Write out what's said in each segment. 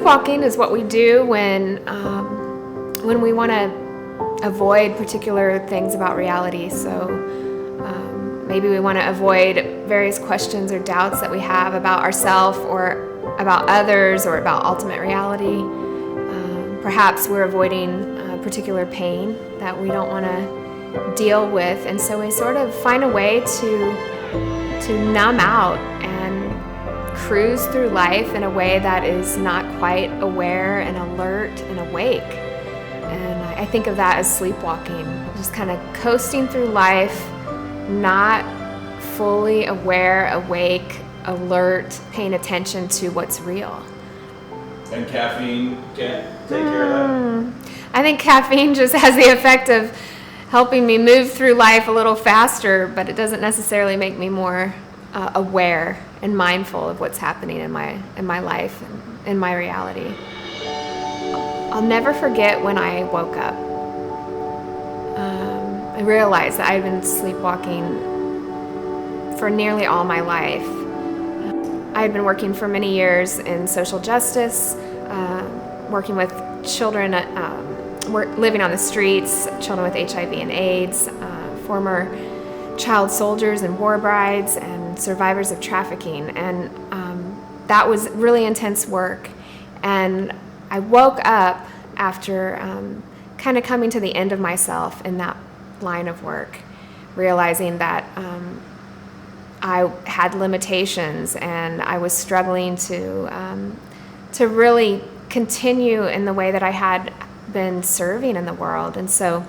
Sleepwalking is what we do when we want to avoid particular things about reality. So maybe we want to avoid various questions or doubts that we have about ourselves or about others or about ultimate reality. Perhaps we're avoiding particular pain that we don't want to deal with, and so we sort of find a way to numb out and cruise through life in a way that is not quite aware and alert and awake. And I think of that as sleepwalking, just kind of coasting through life, not fully aware, awake, alert, paying attention to what's real. And caffeine can't take care of that? I think caffeine just has the effect of helping me move through life a little faster, but it doesn't necessarily make me more aware and mindful of what's happening in my life and in my reality. I'll never forget when I woke up. I realized that I'd been sleepwalking for nearly all my life. I had been working for many years in social justice, working with children living on the streets, children with HIV and AIDS, former child soldiers and war brides, and survivors of trafficking. And that was really intense work. And I woke up after kind of coming to the end of myself in that line of work, realizing that I had limitations and I was struggling to really continue in the way that I had been serving in the world. And so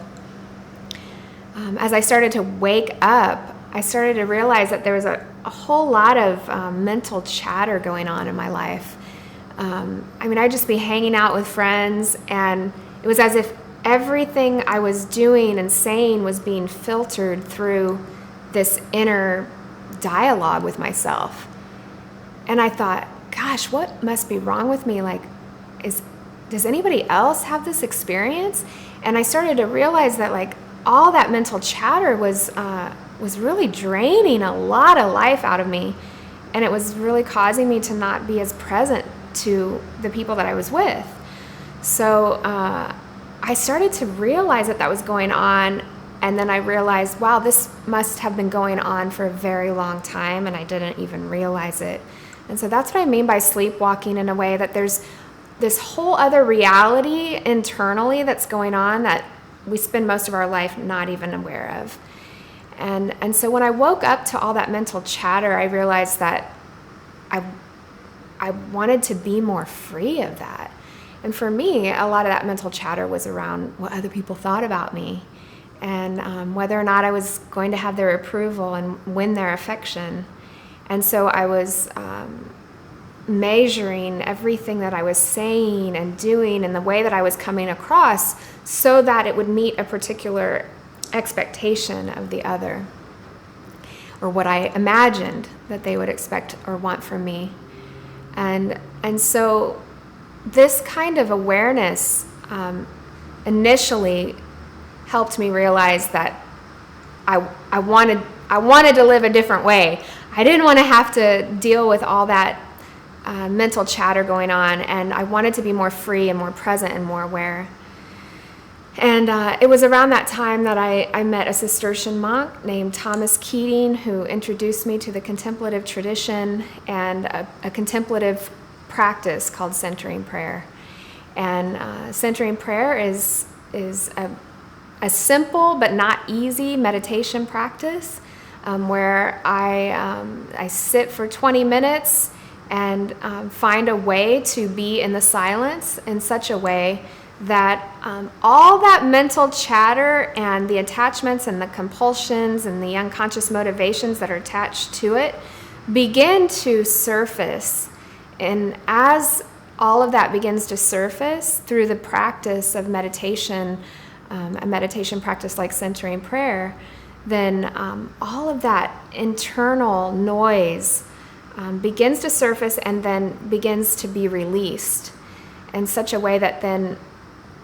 as I started to wake up, I started to realize that there was a whole lot of mental chatter going on in my life. I'd just be hanging out with friends, and it was as if everything I was doing and saying was being filtered through this inner dialogue with myself. And I thought, gosh, what must be wrong with me? Does anybody else have this experience? And I started to realize that all that mental chatter was really draining a lot of life out of me, and it was really causing me to not be as present to the people that I was with. So I started to realize that was going on, and then I realized, wow, this must have been going on for a very long time, and I didn't even realize it. And so that's what I mean by sleepwalking, in a way that there's this whole other reality internally that's going on that we spend most of our life not even aware of. And so when I woke up to all that mental chatter, I realized that I wanted to be more free of that. And for me, a lot of that mental chatter was around what other people thought about me, and whether or not I was going to have their approval and win their affection. And so I was measuring everything that I was saying and doing and the way that I was coming across so that it would meet a particular expectation of the other, or what I imagined that they would expect or want from me. And so this kind of awareness initially helped me realize that I wanted to live a different way. I didn't want to have to deal with all that mental chatter going on, and I wanted to be more free and more present and more aware. And it was around that time that I met a Cistercian monk named Thomas Keating, who introduced me to the contemplative tradition and a contemplative practice called centering prayer. And centering prayer is a simple but not easy meditation practice where I sit for 20 minutes and find a way to be in the silence in such a way that all that mental chatter and the attachments and the compulsions and the unconscious motivations that are attached to it begin to surface. And as all of that begins to surface through the practice of meditation, a meditation practice like centering prayer, then all of that internal noise begins to surface and then begins to be released in such a way that then,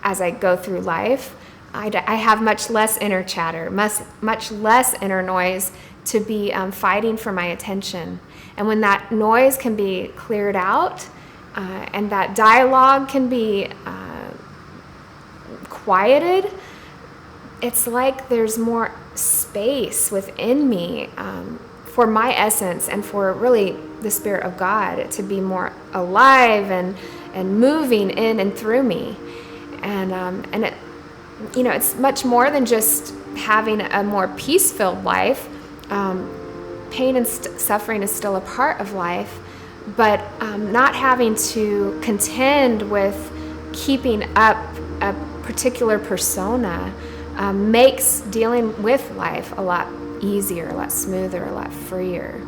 as I go through life, I have much less inner chatter, much less inner noise to be fighting for my attention. And when that noise can be cleared out, and that dialogue can be quieted, it's like there's more space within me for my essence and for really the Spirit of God to be more alive and moving in and through me. And it, it's much more than just having a more peace-filled life. Pain and suffering is still a part of life, but not having to contend with keeping up a particular persona makes dealing with life a lot easier, a lot smoother, a lot freer.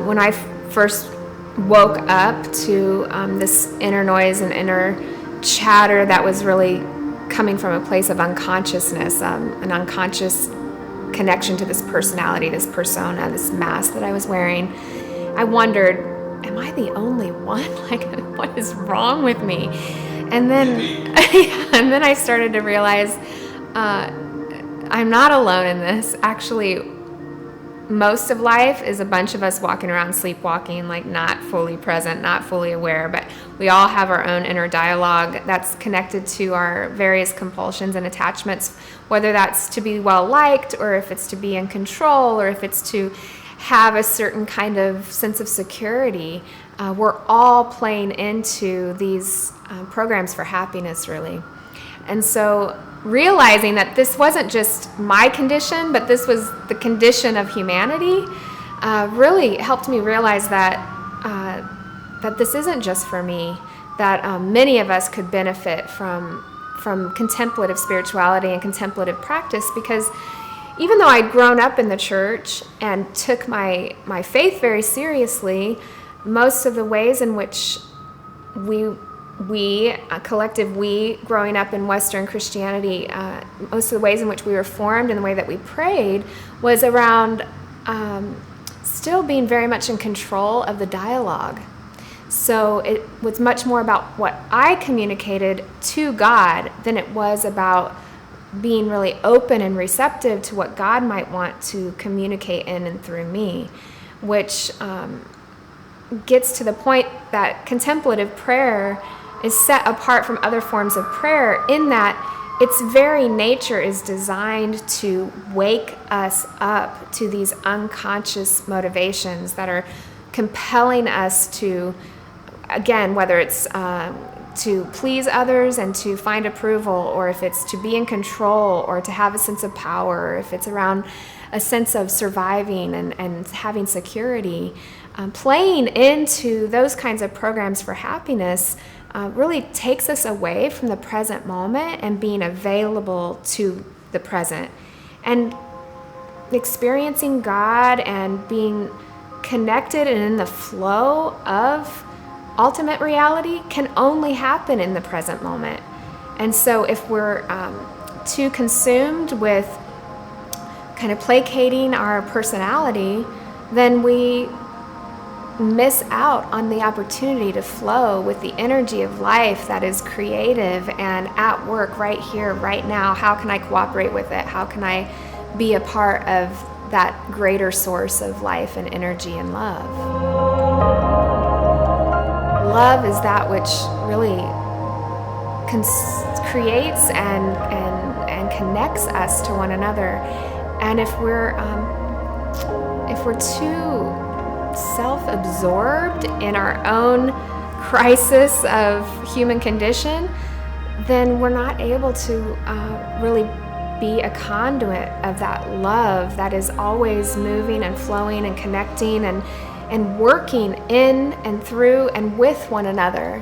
When I first woke up to this inner noise and inner chatter that was really coming from a place of unconsciousness, an unconscious connection to this personality, this persona, this mask that I was wearing, I wondered, am I the only one? Like, what is wrong with me? And then, I started to realize I'm not alone in this. Actually, most of life is a bunch of us walking around sleepwalking, like not fully present, not fully aware, but we all have our own inner dialogue that's connected to our various compulsions and attachments, whether that's to be well liked, or if it's to be in control, or if it's to have a certain kind of sense of security. We're all playing into these programs for happiness, really. And so realizing that this wasn't just my condition, but this was the condition of humanity, really helped me realize that this isn't just for me, that many of us could benefit from contemplative spirituality and contemplative practice, because even though I'd grown up in the church and took my faith very seriously, most of the ways in which a collective we, growing up in Western Christianity, most of the ways in which we were formed and the way that we prayed was around still being very much in control of the dialogue. So it was much more about what I communicated to God than it was about being really open and receptive to what God might want to communicate in and through me, which gets to the point that contemplative prayer is set apart from other forms of prayer in that its very nature is designed to wake us up to these unconscious motivations that are compelling us to, again, whether it's to please others and to find approval, or if it's to be in control or to have a sense of power, or if it's around a sense of surviving and having security. Playing into those kinds of programs for happiness really takes us away from the present moment and being available to the present. And experiencing God and being connected and in the flow of ultimate reality can only happen in the present moment. And so if we're too consumed with kind of placating our personality, then we miss out on the opportunity to flow with the energy of life that is creative and at work right here, right now. How can I cooperate with it? How can I be a part of that greater source of life and energy and love? Love is that which really creates and connects us to one another. And if we're too self-absorbed in our own crisis of human condition, then we're not able to really be a conduit of that love that is always moving and flowing and connecting and working in and through and with one another,